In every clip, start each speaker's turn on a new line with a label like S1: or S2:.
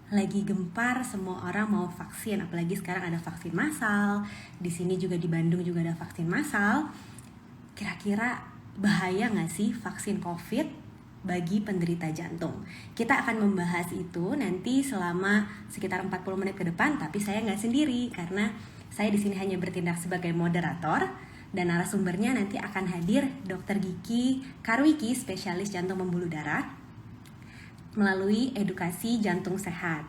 S1: lagi gempar, semua orang mau vaksin, apalagi sekarang ada vaksin massal. Di sini juga di Bandung juga ada vaksin massal. Kira-kira bahaya nggak sih vaksin COVID bagi penderita jantung? Kita akan membahas itu nanti selama sekitar 40 menit ke depan, tapi saya nggak sendiri karena saya di sini hanya bertindak sebagai moderator dan narasumbernya nanti akan hadir Dr. Giki Karwiki, spesialis jantung pembuluh darah melalui edukasi jantung sehat.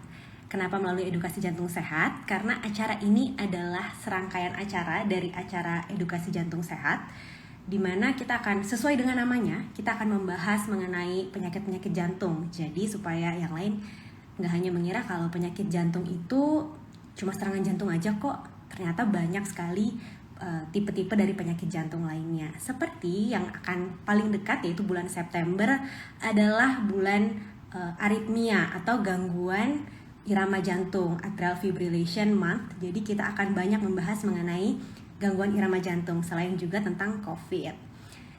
S1: Kenapa melalui edukasi jantung sehat? Karena acara ini adalah serangkaian acara dari acara edukasi jantung sehat, di mana kita akan sesuai dengan namanya, kita akan membahas mengenai penyakit-penyakit jantung. Jadi supaya yang lain nggak hanya mengira kalau penyakit jantung itu cuma serangan jantung aja kok. Ternyata banyak sekali tipe-tipe dari penyakit jantung lainnya. Seperti yang akan paling dekat yaitu bulan September adalah bulan aritmia atau gangguan irama jantung, atrial fibrillation month. Jadi kita akan banyak membahas mengenai gangguan irama jantung selain juga tentang COVID.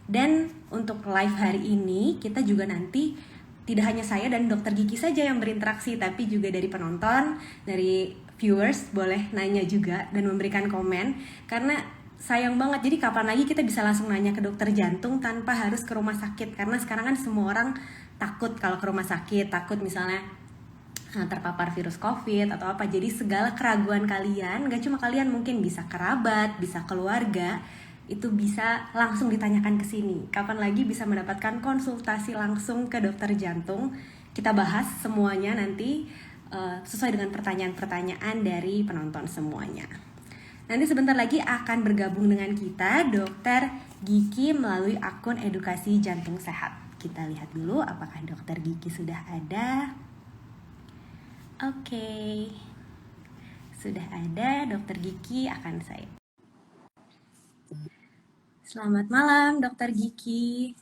S1: Dan untuk live hari ini kita juga nanti tidak hanya saya dan Dokter Gigi saja yang berinteraksi, tapi juga dari penonton, dari viewers boleh nanya juga dan memberikan komen, karena sayang banget, jadi kapan lagi kita bisa langsung nanya ke dokter jantung tanpa harus ke rumah sakit, karena sekarang kan semua orang takut kalau ke rumah sakit, takut misalnya terpapar virus COVID atau apa. Jadi segala keraguan kalian, gak cuma kalian, mungkin bisa kerabat, bisa keluarga, itu bisa langsung ditanyakan ke sini. Kapan lagi bisa mendapatkan konsultasi langsung ke dokter jantung? Kita bahas semuanya nanti sesuai dengan pertanyaan-pertanyaan dari penonton semuanya. Nanti sebentar lagi akan bergabung dengan kita Dokter Giki melalui akun edukasi jantung sehat. Kita lihat dulu apakah Dokter Giki sudah ada. Oke, sudah ada. Dokter Giki akan saya. Selamat malam, Dokter Giki.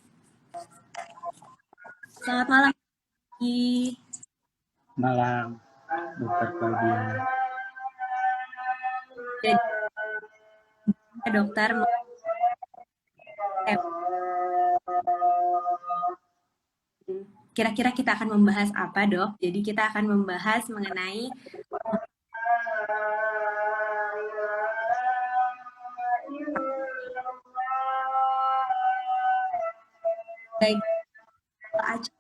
S1: Selamat malam, Giki.
S2: Malam, Dokter Claudia.
S1: Jadi, dokter, kira-kira kita akan membahas apa, Dok? Jadi kita akan membahas mengenai baik aja.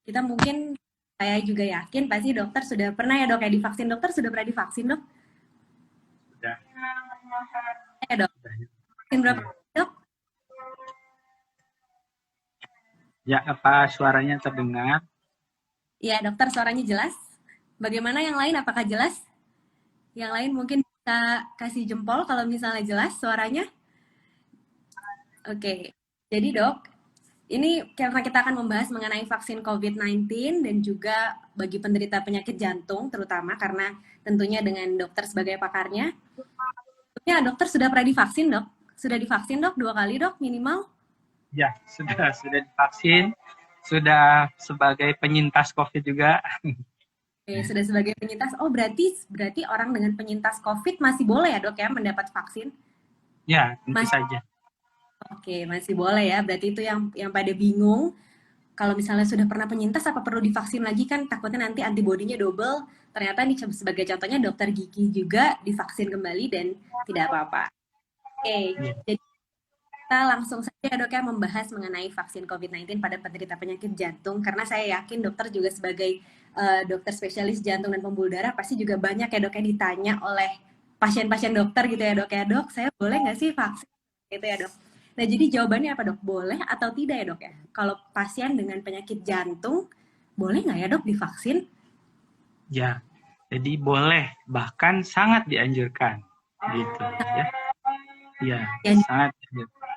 S1: Kita mungkin, saya juga yakin pasti dokter sudah pernah ya dok ya divaksin. Dokter sudah pernah divaksin dok?
S2: Sudah.
S1: Ya dok. Vaksin berapa dok?
S2: Ya, apa suaranya terdengar?
S1: Ya dokter, suaranya jelas. Bagaimana yang lain? Apakah jelas? Yang lain mungkin bisa kasih jempol kalau misalnya jelas suaranya. Oke. Jadi dok, ini karena kita akan membahas mengenai vaksin COVID-19 dan juga bagi penderita penyakit jantung terutama karena tentunya dengan dokter sebagai pakarnya. Ya, dokter sudah pernah divaksin, Dok? Sudah divaksin, Dok? 2 kali, Dok, minimal?
S2: Ya, sudah divaksin, sudah sebagai penyintas COVID juga.
S1: Oke, sudah sebagai penyintas. Oh, berarti orang dengan penyintas COVID masih boleh ya, Dok ya, mendapat vaksin?
S2: Ya, tentu
S1: Masih.
S2: saja.
S1: Oke, masih boleh ya. Berarti itu yang pada bingung. Kalau misalnya sudah pernah penyintas, apa perlu divaksin lagi kan? Takutnya nanti antibodinya double. Ternyata nih sebagai contohnya dokter Gigi juga divaksin kembali dan tidak apa-apa. Oke,
S2: Ya.
S1: jadi kita langsung saja dok ya membahas mengenai vaksin COVID-19 pada penderita penyakit jantung. Karena saya yakin dokter juga sebagai dokter spesialis jantung dan pembuluh darah pasti juga banyak ya dok yang ditanya oleh pasien-pasien dokter gitu ya dok ya. Dok, saya boleh nggak sih vaksin? Gitu ya dok. Nah jadi jawabannya apa dok? Boleh atau tidak ya dok ya? Kalau pasien dengan penyakit jantung, boleh nggak ya dok divaksin?
S2: Ya, jadi boleh, bahkan sangat dianjurkan. Gitu ya. Ya,
S1: Ya,
S2: sangat dianjurkan.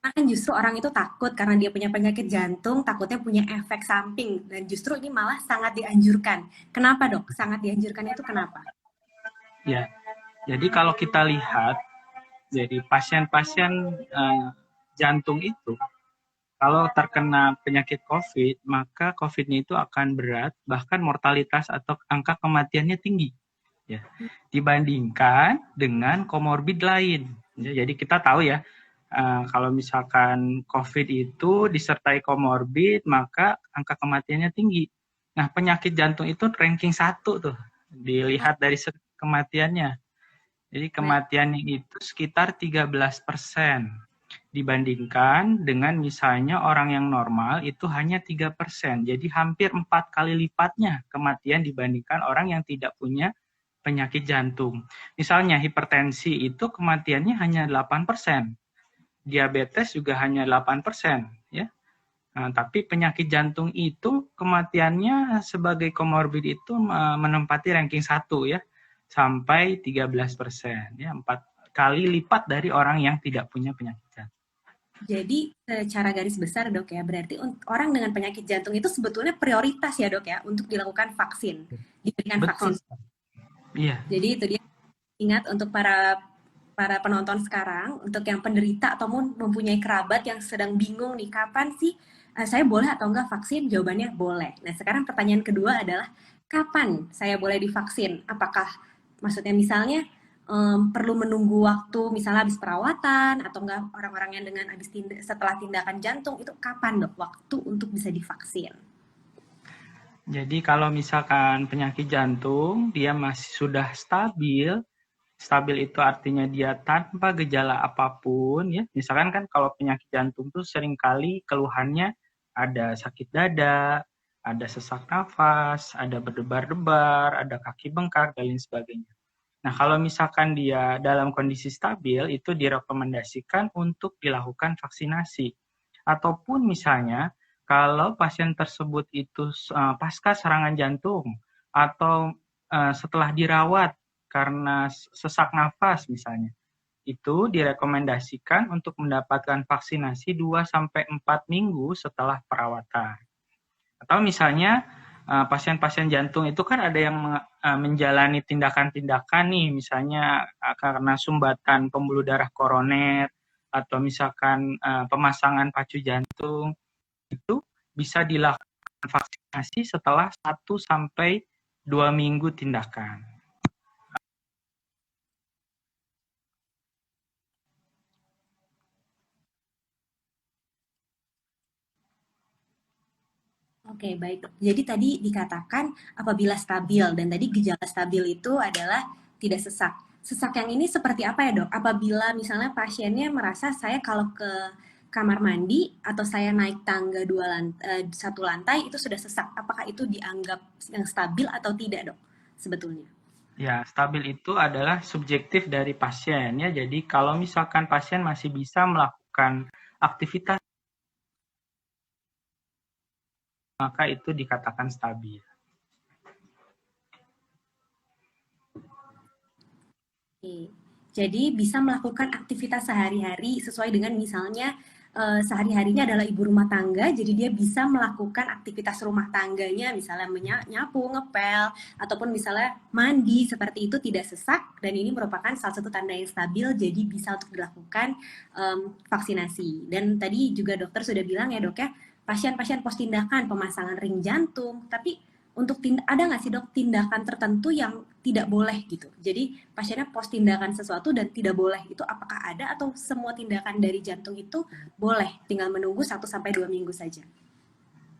S1: karena kan justru orang itu takut karena dia punya penyakit jantung, takutnya punya efek samping. Dan justru ini malah sangat dianjurkan. Kenapa dok? Sangat dianjurkan itu kenapa?
S2: Ya, jadi kalau kita lihat, jadi pasien-pasien jantung itu kalau terkena penyakit COVID, maka COVID-nya itu akan berat, bahkan mortalitas atau angka kematiannya tinggi, ya, dibandingkan dengan komorbid lain. Ya, jadi kita tahu ya, kalau misalkan COVID itu disertai komorbid, maka angka kematiannya tinggi. Nah, penyakit jantung itu ranking 1 tuh, dilihat dari kematiannya. Jadi
S1: Baik.
S2: kematiannya itu sekitar 13%. Dibandingkan dengan misalnya orang yang normal itu hanya 3%. Jadi hampir 4 kali lipatnya kematian dibandingkan orang yang tidak punya penyakit jantung. Misalnya hipertensi itu kematiannya hanya 8%. Diabetes juga hanya 8%, ya. Nah, tapi penyakit jantung itu kematiannya sebagai komorbid itu menempati ranking 1 ya, sampai 13%, ya, 4 kali lipat dari orang yang tidak punya penyakit jantung.
S1: Jadi secara garis besar dok ya, berarti orang dengan penyakit jantung itu sebetulnya prioritas ya dok ya untuk dilakukan vaksin, diberikan
S2: Betul.
S1: vaksin.
S2: Iya.
S1: Jadi itu dia, ingat untuk para para penonton sekarang, untuk yang penderita atau mempunyai kerabat yang sedang bingung nih kapan sih saya boleh atau enggak vaksin, jawabannya boleh. Nah sekarang pertanyaan kedua adalah kapan saya boleh divaksin? Apakah maksudnya misalnya perlu menunggu waktu misalnya habis perawatan atau enggak orang-orang yang dengan setelah tindakan jantung itu kapan dok waktu untuk bisa divaksin?
S2: Jadi kalau misalkan penyakit jantung dia masih sudah stabil, stabil itu artinya dia tanpa gejala apapun ya. Misalkan kan kalau penyakit jantung tuh seringkali keluhannya ada sakit dada, ada sesak nafas, ada berdebar-debar, ada kaki bengkak dan lain sebagainya. Nah, kalau misalkan dia dalam kondisi stabil itu direkomendasikan untuk dilakukan vaksinasi. Ataupun misalnya kalau pasien tersebut itu pasca serangan jantung atau setelah dirawat karena sesak nafas misalnya, itu direkomendasikan untuk mendapatkan vaksinasi 2 sampai 4 minggu setelah perawatan. Atau misalnya pasien-pasien jantung itu kan ada yang menjalani tindakan-tindakan nih, misalnya karena sumbatan pembuluh darah koroner atau misalkan pemasangan pacu jantung, itu bisa dilakukan vaksinasi setelah 1 sampai 2 minggu tindakan.
S1: Oke, baik. Jadi tadi dikatakan apabila stabil dan tadi gejala stabil itu adalah tidak sesak. Sesak yang ini seperti apa ya, Dok? Apabila misalnya pasiennya merasa saya kalau ke kamar mandi atau saya naik tangga satu lantai itu sudah sesak. Apakah itu dianggap yang stabil atau tidak, Dok? Sebetulnya.
S2: Ya, stabil itu adalah subjektif dari pasien ya. Jadi kalau misalkan pasien masih bisa melakukan aktivitas maka itu dikatakan stabil.
S1: Oke. Jadi bisa melakukan aktivitas sehari-hari sesuai dengan misalnya sehari-harinya adalah ibu rumah tangga, jadi dia bisa melakukan aktivitas rumah tangganya, misalnya nyapu, ngepel, ataupun misalnya mandi, seperti itu tidak sesak, dan ini merupakan salah satu tanda yang stabil, jadi bisa untuk dilakukan vaksinasi. Dan tadi juga dokter sudah bilang ya dok ya, pasien-pasien pos tindakan pemasangan ring jantung, tapi untuk ada nggak sih dok tindakan tertentu yang tidak boleh gitu? Jadi pasiennya pos tindakan sesuatu dan tidak boleh itu apakah ada atau semua tindakan dari jantung itu boleh? Tinggal menunggu 1 sampai 2 minggu saja.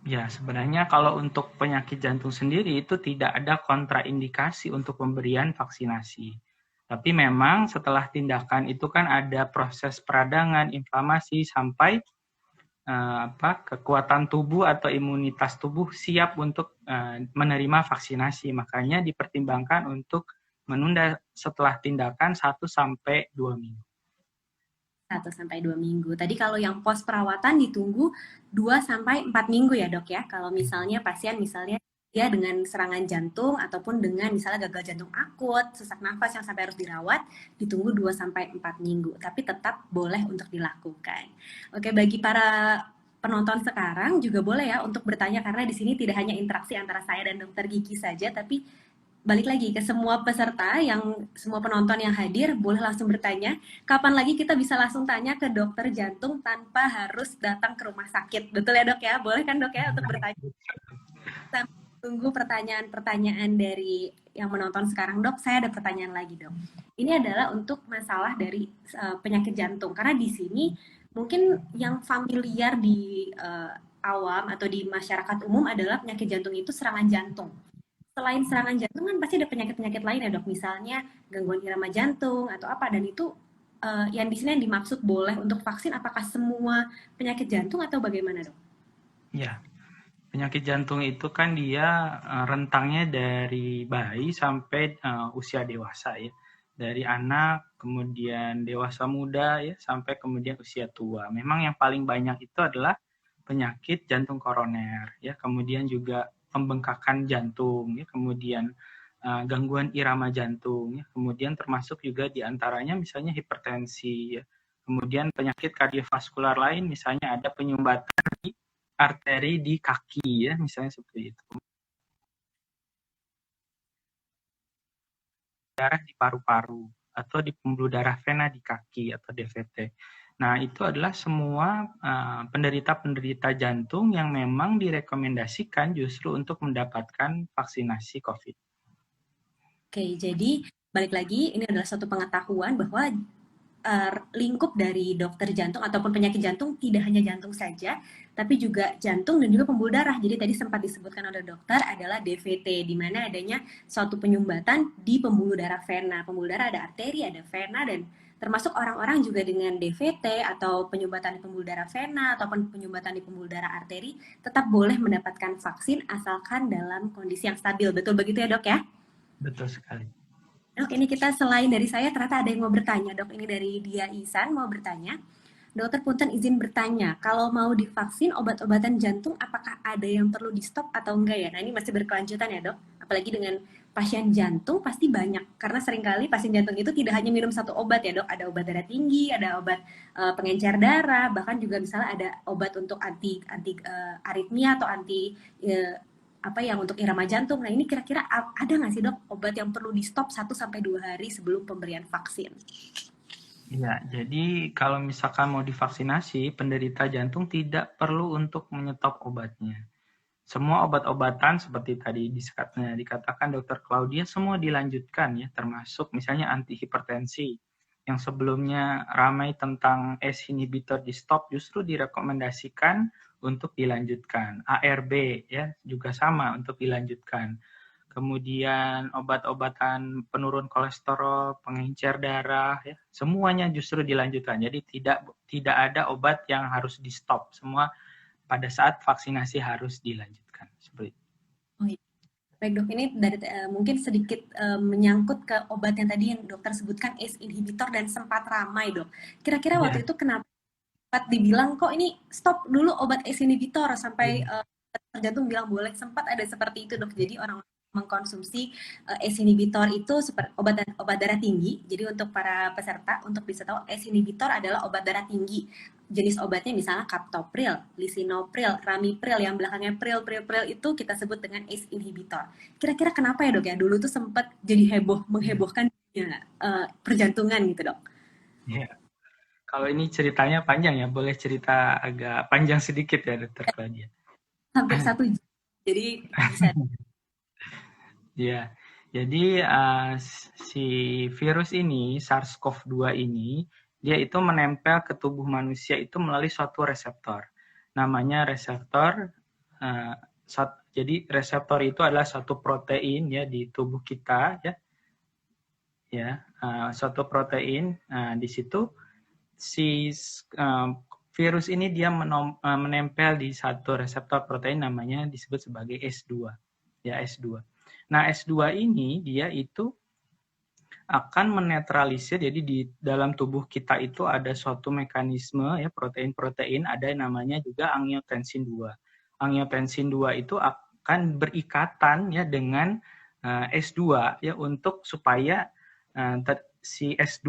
S2: Ya, sebenarnya kalau untuk penyakit jantung sendiri itu tidak ada kontraindikasi untuk pemberian vaksinasi. Tapi memang setelah tindakan itu kan ada proses peradangan, inflamasi sampai kekuatan tubuh atau imunitas tubuh siap untuk menerima vaksinasi. Makanya dipertimbangkan untuk menunda setelah tindakan 1 sampai 2 minggu.
S1: 1 sampai 2 minggu. Tadi kalau yang pos perawatan ditunggu 2 sampai 4 minggu ya dok ya. Kalau misalnya pasien misalnya dia dengan serangan jantung ataupun dengan misalnya gagal jantung akut, sesak nafas yang sampai harus dirawat, ditunggu 2 sampai 4 minggu. Tapi tetap boleh untuk dilakukan. Oke, bagi para penonton sekarang juga boleh ya untuk bertanya karena di sini tidak hanya interaksi antara saya dan dokter Gigi saja, tapi balik lagi ke semua peserta yang semua penonton yang hadir boleh langsung bertanya kapan lagi kita bisa langsung tanya ke dokter jantung tanpa harus datang ke rumah sakit, betul ya dok ya, boleh kan dok ya untuk bertanya. Kita tunggu pertanyaan-pertanyaan dari yang menonton sekarang dok. Saya ada pertanyaan lagi dok, ini adalah untuk masalah dari penyakit jantung karena di sini mungkin yang familiar di awam atau di masyarakat umum adalah penyakit jantung itu serangan jantung. Selain serangan jantung kan pasti ada penyakit-penyakit lain ya dok, misalnya gangguan irama jantung atau apa, dan itu yang di sini yang dimaksud boleh untuk vaksin, apakah semua penyakit jantung atau bagaimana dok?
S2: Ya, penyakit jantung itu kan dia rentangnya dari bayi sampai usia dewasa ya. Dari anak, kemudian dewasa muda ya, sampai kemudian usia tua. Memang yang paling banyak itu adalah penyakit jantung koroner ya, kemudian juga pembengkakan jantung ya, kemudian gangguan irama jantung ya, kemudian termasuk juga diantaranya misalnya hipertensi ya. Kemudian penyakit kardiovaskular lain misalnya ada penyumbatan di arteri di kaki ya, misalnya seperti itu. Darah di paru-paru atau di pembuluh darah vena di kaki atau DVT. Nah, itu adalah semua penderita-penderita jantung yang memang direkomendasikan justru untuk mendapatkan vaksinasi COVID.
S1: Oke, jadi balik lagi ini adalah suatu pengetahuan bahwa lingkup dari dokter jantung ataupun penyakit jantung tidak hanya jantung saja, tapi juga jantung dan juga pembuluh darah. Jadi tadi sempat disebutkan oleh dokter adalah DVT, di mana adanya suatu penyumbatan di pembuluh darah vena. Pembuluh darah ada arteri, ada vena, dan termasuk orang-orang juga dengan DVT atau penyumbatan di pembuluh darah vena ataupun penyumbatan di pembuluh darah arteri tetap boleh mendapatkan vaksin asalkan dalam kondisi yang stabil. Betul begitu ya dok ya?
S2: Betul sekali.
S1: Dok, ini kita selain dari saya, ternyata ada yang mau bertanya. Dok, ini dari Dia Isan mau bertanya. Dokter punten izin bertanya, kalau mau divaksin obat-obatan jantung, apakah ada yang perlu di stop atau enggak ya? Nah, ini masih berkelanjutan ya dok. Apalagi dengan pasien jantung pasti banyak. Karena seringkali pasien jantung itu tidak hanya minum satu obat ya dok. Ada obat darah tinggi, ada obat pengencer darah, bahkan juga misalnya ada obat untuk anti anti aritmia atau anti apa yang untuk irama jantung. Nah, ini kira-kira ada nggak sih dok obat yang perlu di stop 1-2 hari sebelum pemberian vaksin?
S2: Ya, jadi kalau misalkan mau divaksinasi, penderita jantung tidak perlu untuk menyetop obatnya. Semua obat-obatan seperti tadi dikatakan Dr. Claudia semua dilanjutkan ya, termasuk misalnya antihipertensi yang sebelumnya ramai tentang ACE inhibitor di stop justru direkomendasikan untuk dilanjutkan. ARB ya juga sama untuk dilanjutkan. Kemudian obat-obatan penurun kolesterol, pengencer darah ya, semuanya justru dilanjutkan. Jadi tidak ada obat yang harus di stop. Semua pada saat vaksinasi harus dilanjutkan. Seperti itu.
S1: Oh, iya. Baik dok, ini dari mungkin sedikit menyangkut ke obat yang tadi yang dokter sebutkan ACE inhibitor dan sempat ramai dok. Kira-kira waktu itu kenapa dibilang kok ini stop dulu obat ACE inhibitor sampai tergantung bilang boleh, sempat ada seperti itu dok. Jadi orang mengkonsumsi ACE inhibitor itu seperti obat darah tinggi. Jadi untuk para peserta untuk bisa tahu ACE inhibitor adalah obat darah tinggi. Jenis obatnya misalnya captopril, lisinopril, ramipril, yang belakangnya pril itu kita sebut dengan ACE inhibitor. Kira-kira kenapa ya dok ya? Dulu tuh sempat jadi menghebohkan ya, perjantungan gitu dok.
S2: Ya. Kalau ini ceritanya panjang ya, boleh cerita agak panjang sedikit ya Dokter Claudia.
S1: Hampir 1 jam. Jadi bisa.
S2: Ya, jadi si virus ini, SARS-CoV-2 ini, dia itu menempel ke tubuh manusia itu melalui suatu reseptor. Namanya reseptor, jadi reseptor itu adalah suatu protein ya di tubuh kita ya, suatu protein. Di situ si virus ini dia menempel di satu reseptor protein namanya disebut sebagai S2. Ya, S2. Nah, S2 ini dia itu akan menetralisir, jadi di dalam tubuh kita itu ada suatu mekanisme ya, protein-protein, ada yang namanya juga angiotensin 2. Angiotensin 2 itu akan berikatan ya dengan S2 ya untuk supaya si S2,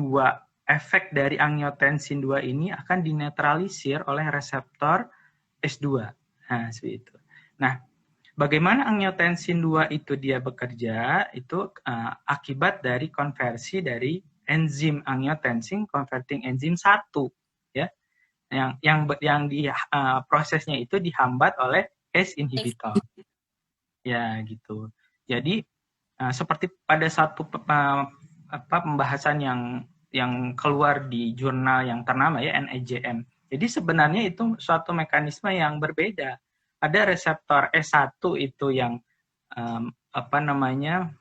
S2: efek dari angiotensin 2 ini akan dinetralisir oleh reseptor S2. Nah, seperti itu. Nah, bagaimana angiotensin 2 itu dia bekerja? Itu akibat dari konversi dari enzim angiotensin converting enzim 1 ya. Yang di prosesnya itu dihambat oleh ACE inhibitor. Ya, gitu. Jadi seperti pada satu pembahasan yang keluar di jurnal yang ternama ya, NEJM. Jadi sebenarnya itu suatu mekanisme yang berbeda. Ada reseptor S1 itu yang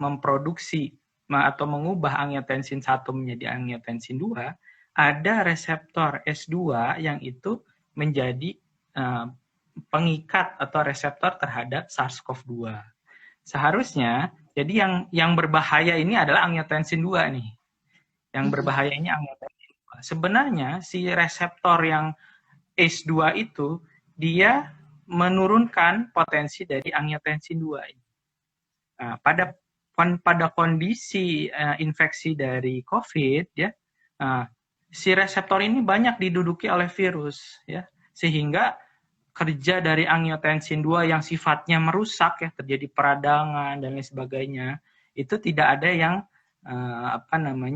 S2: memproduksi atau mengubah angiotensin 1 menjadi angiotensin 2, ada reseptor S2 yang itu menjadi pengikat atau reseptor terhadap SARS-CoV-2. Seharusnya, jadi yang berbahaya ini adalah angiotensin 2 nih. Yang berbahaya ini angiotensin 2. Sebenarnya si reseptor yang ACE2 itu dia menurunkan potensi dari angiotensin 2 ini. Nah, pada kondisi infeksi dari COVID ya, si reseptor ini banyak diduduki oleh virus ya, sehingga kerja dari angiotensin 2 yang sifatnya merusak ya, terjadi peradangan dan lain sebagainya, itu tidak ada yang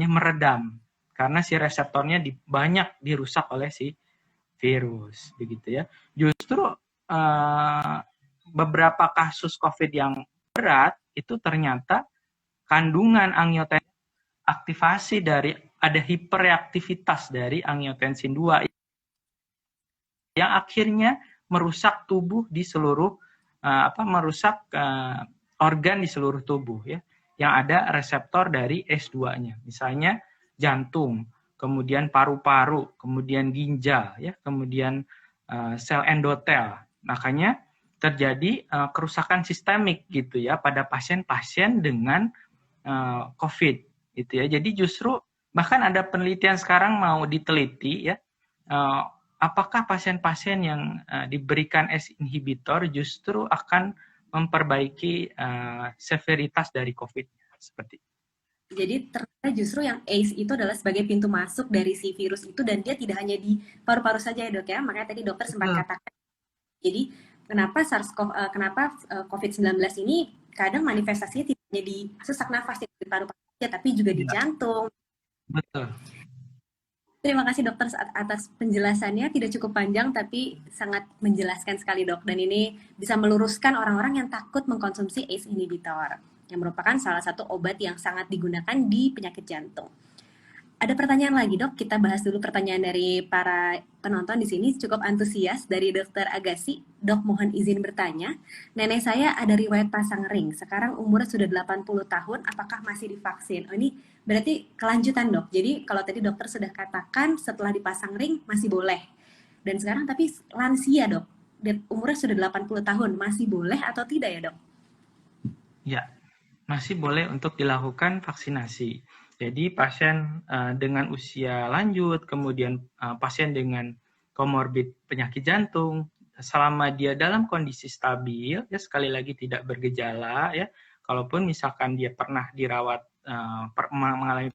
S2: meredam karena si reseptornya banyak dirusak oleh si virus begitu ya. Justru beberapa kasus COVID yang berat itu ternyata kandungan angiotensin, aktivasi dari ada hiperreaktivitas dari angiotensin 2 yang akhirnya merusak tubuh di seluruh merusak organ di seluruh tubuh ya, yang ada reseptor dari S2-nya. Misalnya jantung, kemudian paru-paru, kemudian ginjal ya, kemudian sel endotel. Makanya terjadi kerusakan sistemik gitu ya pada pasien-pasien dengan COVID gitu ya. Jadi justru bahkan ada penelitian sekarang mau diteliti ya, apakah pasien-pasien yang diberikan ACE inhibitor justru akan memperbaiki severitas dari COVID-nya seperti itu.
S1: Jadi ternyata justru yang ACE itu adalah sebagai pintu masuk dari si virus itu, dan dia tidak hanya di paru-paru saja ya dok ya. Makanya tadi dokter sempat katakan, jadi kenapa COVID-19 ini kadang manifestasinya tidak hanya di sesak nafas di paru-paru saja, tapi juga di jantung.
S2: Betul.
S1: Terima kasih dokter atas penjelasannya, tidak cukup panjang tapi sangat menjelaskan sekali dok, dan ini bisa meluruskan orang-orang yang takut mengkonsumsi ACE inhibitor yang merupakan salah satu obat yang sangat digunakan di penyakit jantung. Ada pertanyaan lagi dok, kita bahas dulu pertanyaan dari para penonton di sini. Cukup antusias dari Dokter Agassi. Dok, mohon izin bertanya, nenek saya ada riwayat pasang ring, sekarang umurnya sudah 80 tahun, apakah masih divaksin? Oh, ini berarti kelanjutan dok, jadi kalau tadi dokter sudah katakan setelah dipasang ring masih boleh, dan sekarang tapi lansia dok, umurnya sudah 80 tahun, masih boleh atau tidak ya dok?
S2: Ya, masih boleh untuk dilakukan vaksinasi. Jadi pasien dengan usia lanjut, kemudian pasien dengan komorbid penyakit jantung, selama dia dalam kondisi stabil, ya sekali lagi tidak bergejala, ya, kalaupun misalkan dia pernah dirawat mengalami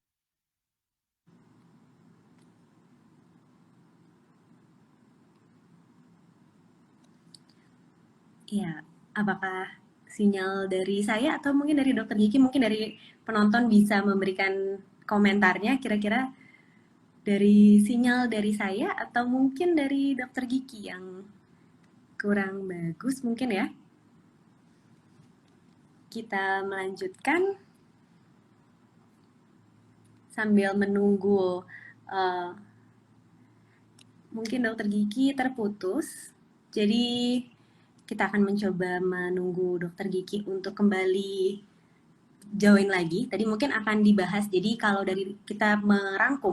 S1: ya, apakah sinyal dari saya atau mungkin dari dokter Gigi, mungkin dari penonton bisa memberikan komentarnya, kira-kira dari sinyal dari saya atau mungkin dari dokter Gigi yang kurang bagus mungkin ya. Kita melanjutkan sambil menunggu mungkin dokter Gigi terputus, jadi kita akan mencoba menunggu dokter Gigi untuk kembali join lagi. Tadi mungkin akan dibahas, jadi kalau dari kita merangkum,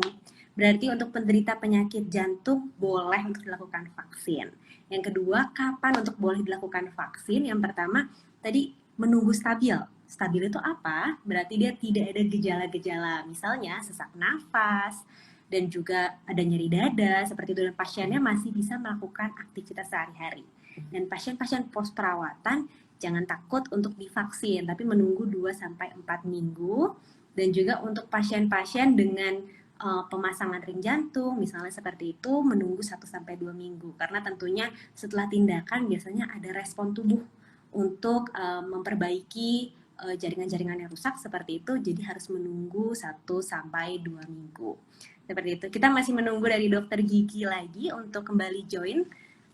S1: berarti untuk penderita penyakit jantung boleh untuk dilakukan vaksin. Yang kedua, kapan untuk boleh dilakukan vaksin? Yang pertama, tadi menunggu stabil. Stabil itu apa? Berarti dia tidak ada gejala-gejala, misalnya sesak nafas, dan juga ada nyeri dada, seperti itu, dan pasiennya masih bisa melakukan aktivitas sehari-hari. Dan pasien-pasien pos perawatan jangan takut untuk divaksin, tapi menunggu 2-4 minggu. Dan juga untuk pasien-pasien dengan pemasangan ring jantung, misalnya seperti itu, menunggu 1-2 minggu. Karena tentunya setelah tindakan biasanya ada respon tubuh untuk memperbaiki jaringan-jaringan yang rusak seperti itu, jadi harus menunggu 1-2 minggu. Seperti itu. Kita masih menunggu dari dokter Gigi lagi untuk kembali join.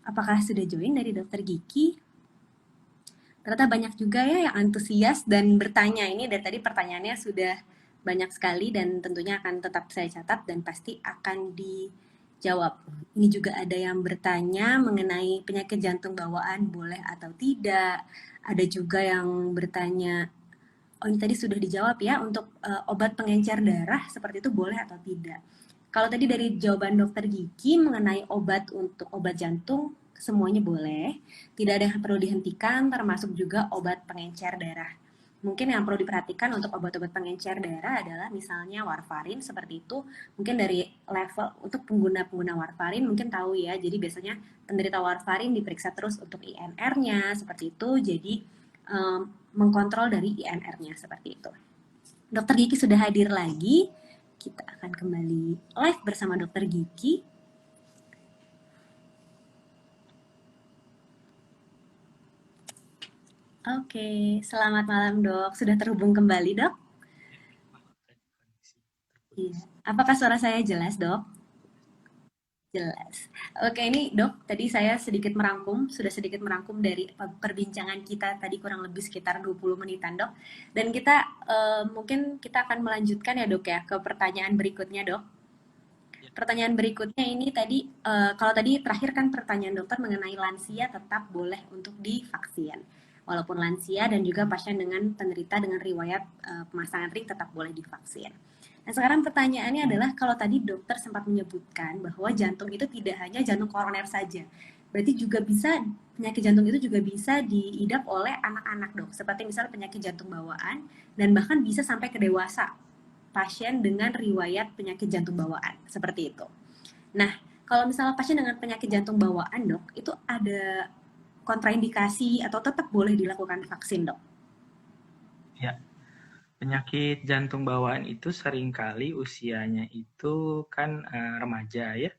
S1: Apakah sudah join dari dokter Gigi? Ternyata banyak juga ya yang antusias dan bertanya. Ini dari tadi pertanyaannya sudah banyak sekali dan tentunya akan tetap saya catat dan pasti akan dijawab jawab. Ini juga ada yang bertanya mengenai penyakit jantung bawaan boleh atau tidak. Ada juga yang bertanya, oh ini tadi sudah dijawab ya, untuk obat pengencer darah seperti itu boleh atau tidak. Kalau tadi dari jawaban dokter Gigi mengenai obat untuk obat jantung, semuanya boleh. Tidak ada yang perlu dihentikan, termasuk juga obat pengencer darah. Mungkin yang perlu diperhatikan untuk obat-obat pengencer darah adalah misalnya warfarin seperti itu. Mungkin dari level untuk pengguna-pengguna warfarin mungkin tahu ya. Jadi biasanya penderita warfarin diperiksa terus untuk INR-nya seperti itu. Jadi mengkontrol dari INR-nya seperti itu. Dokter Gigi sudah hadir lagi. Kita akan kembali live bersama Dokter Gigi. Oke, selamat malam dok. Sudah terhubung kembali dok? Iya. Apakah suara saya jelas dok? Jelas. Oke, ini dok, tadi saya sudah sedikit merangkum dari perbincangan kita tadi kurang lebih sekitar 20 menitan dok. Dan kita mungkin kita akan melanjutkan ya dok ya ke pertanyaan berikutnya dok. Pertanyaan berikutnya ini tadi, kalau tadi terakhir kan pertanyaan dokter mengenai lansia tetap boleh untuk divaksin. Walaupun lansia dan juga pasien dengan penderita dengan riwayat pemasangan ring tetap boleh divaksin. Nah sekarang pertanyaannya adalah kalau tadi dokter sempat menyebutkan bahwa jantung itu tidak hanya jantung koroner saja. Berarti juga bisa, penyakit jantung itu juga bisa diidap oleh anak-anak dok. Seperti misalnya penyakit jantung bawaan dan bahkan bisa sampai ke dewasa pasien dengan riwayat penyakit jantung bawaan, seperti itu. Nah, kalau misalnya pasien dengan penyakit jantung bawaan, dok, itu ada kontraindikasi atau tetap boleh dilakukan vaksin, dok?
S2: Ya, penyakit jantung bawaan itu seringkali usianya itu kan remaja ya.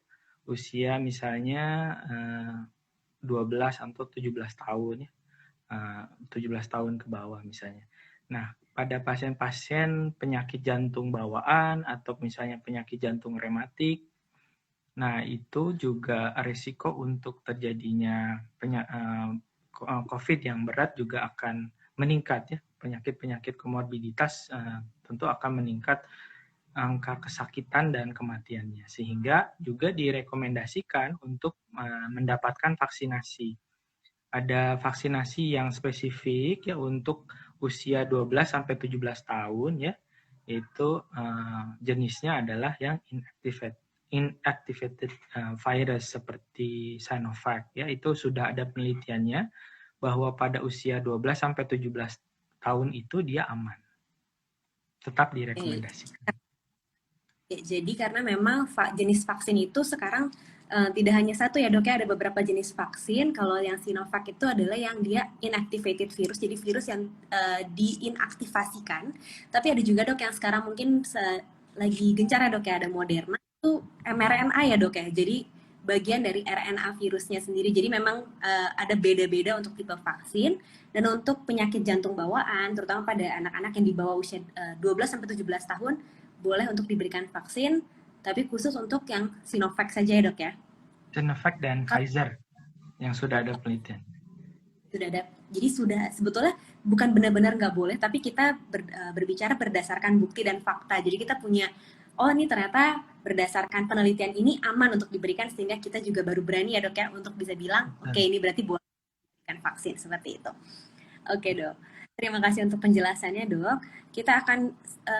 S2: Usia misalnya 12 atau 17 tahun ya. 17 tahun ke bawah misalnya. Nah, pada pasien-pasien penyakit jantung bawaan atau misalnya penyakit jantung rematik, nah itu juga risiko untuk terjadinya COVID yang berat juga akan meningkat ya. Penyakit-penyakit komorbiditas tentu akan meningkat angka kesakitan dan kematiannya. Sehingga juga direkomendasikan untuk mendapatkan vaksinasi. Ada vaksinasi yang spesifik ya untuk usia 12 sampai 17 tahun ya. Itu jenisnya adalah yang inactivated virus seperti Sinovac ya. Itu sudah ada penelitiannya bahwa pada usia 12 sampai 17 tahun itu dia aman. Tetap direkomendasikan.
S1: Ya, jadi karena memang jenis vaksin itu sekarang tidak hanya satu ya dok ya, ada beberapa jenis vaksin. Kalau yang Sinovac itu adalah yang dia inactivated virus, jadi virus yang diinaktivasikan. Tapi ada juga dok yang sekarang mungkin lagi gencar ya dok ya, ada Moderna itu mRNA ya dok ya. Jadi bagian dari RNA virusnya sendiri. Jadi memang ada beda-beda untuk tipe vaksin dan untuk penyakit jantung bawaan, terutama pada anak-anak yang di bawah usia 12 sampai 17 tahun boleh untuk diberikan vaksin, tapi khusus untuk yang Sinovac saja ya dok ya?
S2: Sinovac dan Pfizer yang sudah ada penelitian.
S1: Sudah ada, jadi sudah sebetulnya bukan benar-benar nggak boleh, tapi kita berbicara berdasarkan bukti dan fakta. Jadi kita punya, oh ini ternyata berdasarkan penelitian ini aman untuk diberikan, sehingga kita juga baru berani ya dok ya untuk bisa bilang, oke ini berarti boleh diberikan vaksin, seperti itu. Oke dok. Terima kasih untuk penjelasannya dok. Kita akan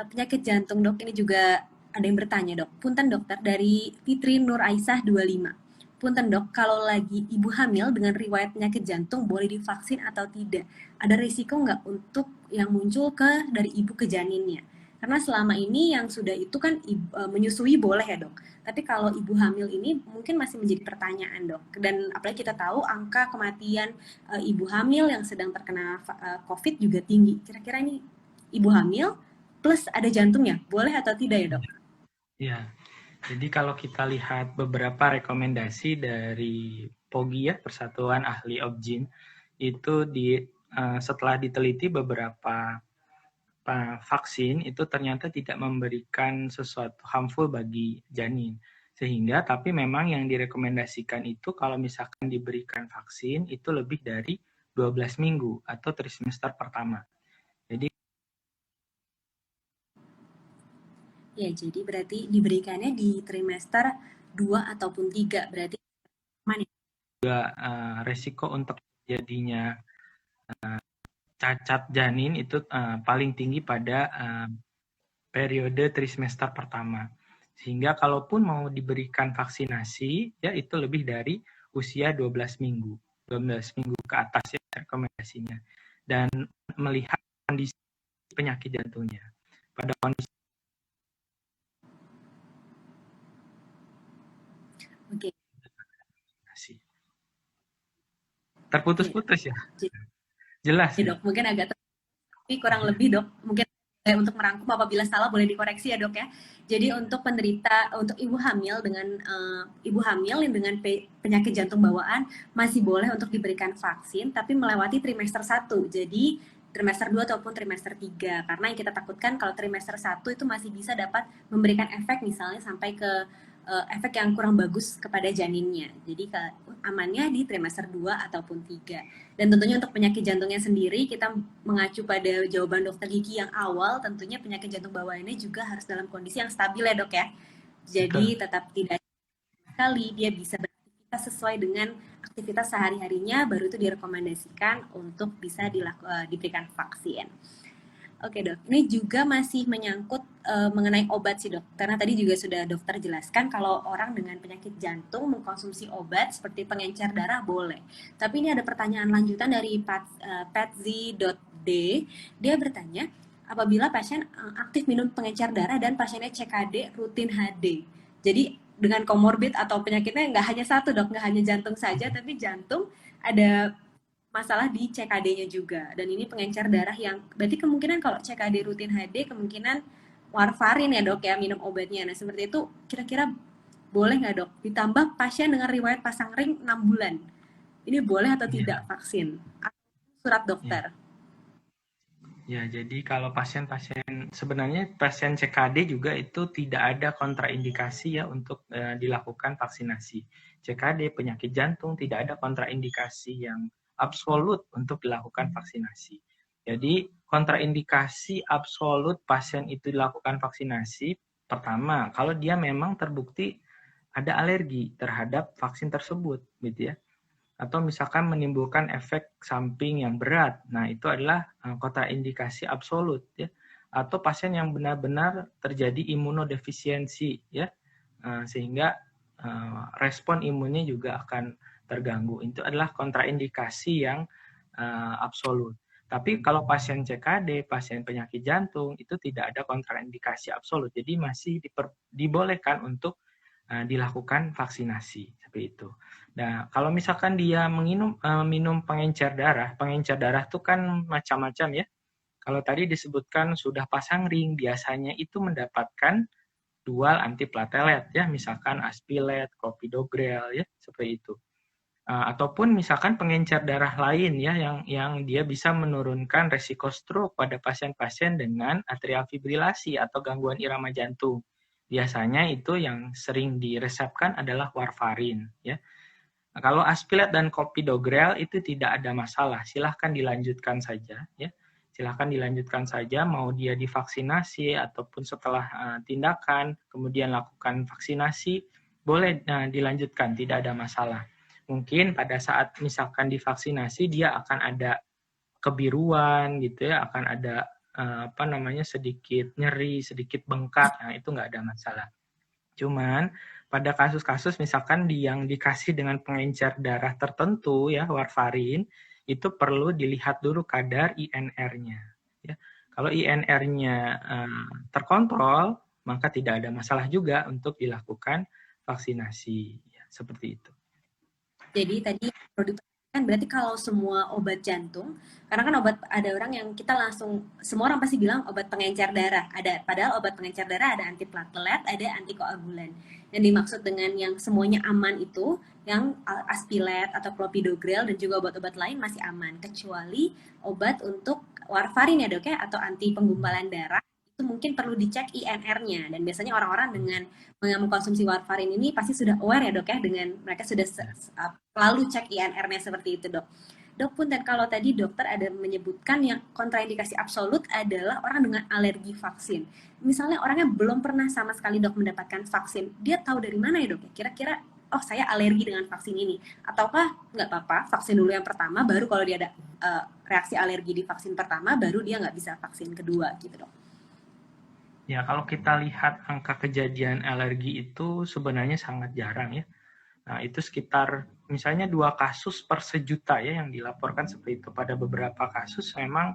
S1: penyakit jantung dok, ini juga ada yang bertanya dok. Punten dokter, dari Fitri Nur Aisyah 25. Punten dok, kalau lagi ibu hamil dengan riwayat penyakit jantung boleh divaksin atau tidak? Ada risiko nggak untuk yang muncul dari ibu ke janinnya? Karena selama ini yang sudah itu kan menyusui boleh ya dok. Tapi kalau ibu hamil ini mungkin masih menjadi pertanyaan dok. Dan apalagi kita tahu angka kematian ibu hamil yang sedang terkena COVID juga tinggi. Kira-kira ini ibu hamil plus ada jantungnya, boleh atau tidak ya dok?
S2: Ya, jadi kalau kita lihat beberapa rekomendasi dari POGI ya, Persatuan Ahli Obgyn, itu setelah diteliti beberapa vaksin itu ternyata tidak memberikan sesuatu harmful bagi janin. Sehingga tapi memang yang direkomendasikan itu kalau misalkan diberikan vaksin itu lebih dari 12 minggu atau trimester pertama. Jadi
S1: ya, jadi berarti diberikannya di trimester 2 ataupun 3 berarti aman ya?
S2: Resiko untuk jadinya cacat janin itu paling tinggi pada periode trimester pertama. Sehingga kalaupun mau diberikan vaksinasi, ya itu lebih dari usia 12 minggu. 12 minggu ke atas ya rekomendasinya. Dan melihat kondisi penyakit jantungnya. Pada kondisi
S1: Oke.
S2: Terputus-putus ya?
S1: Jadi,
S2: Jelas ya?
S1: Dok, mungkin agak tapi kurang lebih Dok, mungkin untuk merangkum apabila salah boleh dikoreksi ya Dok ya. Jadi untuk penderita, untuk ibu hamil dengan ibu hamil yang dengan penyakit jantung bawaan masih boleh untuk diberikan vaksin, tapi melewati trimester 1. Jadi trimester 2 ataupun trimester 3. Karena yang kita takutkan kalau trimester 1 itu masih bisa dapat memberikan efek misalnya sampai ke efek yang kurang bagus kepada janinnya. Jadi amannya di trimester 2 ataupun 3. Dan tentunya untuk penyakit jantungnya sendiri, kita mengacu pada jawaban dokter Gigi yang awal, tentunya penyakit jantung bawaan ini juga harus dalam kondisi yang stabil ya dok ya. Jadi tetap tidak sekali, dia bisa beraktivitas sesuai dengan aktivitas sehari-harinya, baru itu direkomendasikan untuk bisa diberikan vaksin. Oke dok, ini juga masih menyangkut mengenai obat sih dok. Karena tadi juga sudah dokter jelaskan kalau orang dengan penyakit jantung mengkonsumsi obat seperti pengencer darah boleh. Tapi ini ada pertanyaan lanjutan dari Patsy.d. Dia bertanya, apabila pasien aktif minum pengencer darah dan pasiennya CKD rutin HD. Jadi dengan komorbid atau penyakitnya nggak hanya satu dok, nggak hanya jantung saja, tapi jantung ada masalah di CKD-nya juga. Dan ini pengencer darah yang berarti kemungkinan kalau CKD rutin HD kemungkinan warfarin ya dok ya minum obatnya. Nah seperti itu kira-kira boleh nggak dok? Ditambah pasien dengan riwayat pasang ring 6 bulan. Ini boleh atau tidak vaksin? Surat dokter.
S2: Ya, jadi kalau sebenarnya pasien CKD juga itu tidak ada kontraindikasi ya untuk dilakukan vaksinasi. CKD, penyakit jantung, tidak ada kontraindikasi yang absolut untuk dilakukan vaksinasi. Jadi kontraindikasi absolut pasien itu dilakukan vaksinasi, pertama, kalau dia memang terbukti ada alergi terhadap vaksin tersebut, gitu ya, atau misalkan menimbulkan efek samping yang berat. Nah, itu adalah kontraindikasi absolut ya. Atau pasien yang benar-benar terjadi imunodefisiensi ya. Sehingga respon imunnya juga akan terganggu. Itu adalah kontraindikasi yang absolut. Tapi kalau pasien CKD, pasien penyakit jantung, itu tidak ada kontraindikasi absolut. Jadi masih dibolehkan untuk dilakukan vaksinasi seperti itu. Nah, kalau misalkan dia minum pengencer darah itu kan macam-macam ya. Kalau tadi disebutkan sudah pasang ring, biasanya itu mendapatkan dual antiplatelet ya, misalkan Aspilet, Clopidogrel ya, seperti itu. Ataupun misalkan pengencer darah lain ya yang dia bisa menurunkan resiko stroke pada pasien-pasien dengan atrial fibrilasi atau gangguan irama jantung. Biasanya itu yang sering diresepkan adalah warfarin ya. Nah, kalau Aspilet dan Clopidogrel itu tidak ada masalah, silahkan dilanjutkan saja ya. Silahkan dilanjutkan saja, mau dia divaksinasi ataupun setelah tindakan kemudian lakukan vaksinasi, boleh dilanjutkan, tidak ada masalah. Mungkin pada saat misalkan divaksinasi dia akan ada kebiruan gitu ya, akan ada sedikit nyeri, sedikit bengkak, nah itu nggak ada masalah. Cuman pada kasus-kasus misalkan yang dikasih dengan pengencer darah tertentu ya, warfarin, itu perlu dilihat dulu kadar INR-nya. Ya. Kalau INR-nya terkontrol, maka tidak ada masalah juga untuk dilakukan vaksinasi. Ya, seperti itu.
S1: Jadi tadi perlu diperhatikan berarti kalau semua obat jantung, karena kan obat ada orang yang kita langsung semua orang pasti bilang obat pengencer darah. Ada padahal obat pengencer darah ada antiplatelet, ada antikoagulan. Yang dimaksud dengan yang semuanya aman itu yang Aspilet atau Clopidogrel dan juga obat-obat lain masih aman kecuali obat untuk warfarin ya dok ya atau anti penggumpalan darah itu mungkin perlu dicek INR-nya dan biasanya orang-orang dengan mengkonsumsi warfarin ini pasti sudah aware ya dok ya dengan mereka sudah selalu cek INR-nya seperti itu dok. Dok pun dan kalau tadi dokter ada menyebutkan yang kontraindikasi absolut adalah orang dengan alergi vaksin. Misalnya orangnya belum pernah sama sekali dok mendapatkan vaksin, dia tahu dari mana ya dok? Kira-kira oh saya alergi dengan vaksin ini, ataukah nggak apa-apa vaksin dulu yang pertama, baru kalau dia ada reaksi alergi di vaksin pertama, baru dia nggak bisa vaksin kedua gitu dok?
S2: Ya, kalau kita lihat angka kejadian alergi itu sebenarnya sangat jarang ya. Nah, itu sekitar misalnya 2 kasus per sejuta ya yang dilaporkan seperti itu. Pada beberapa kasus memang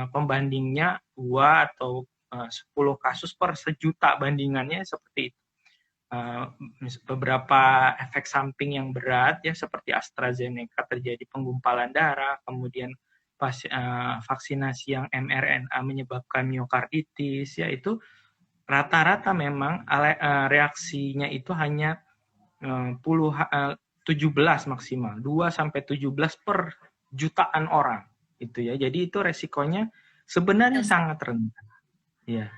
S2: pembandingnya 2 atau 10 kasus per sejuta bandingannya seperti itu. Beberapa efek samping yang berat ya seperti AstraZeneca terjadi penggumpalan darah, kemudian vaksinasi yang mRNA menyebabkan miokarditis ya itu rata-rata memang reaksinya itu hanya 17 maksimal 2 sampai 17 per jutaan orang itu ya. Jadi itu resikonya sebenarnya sangat rendah. Ya,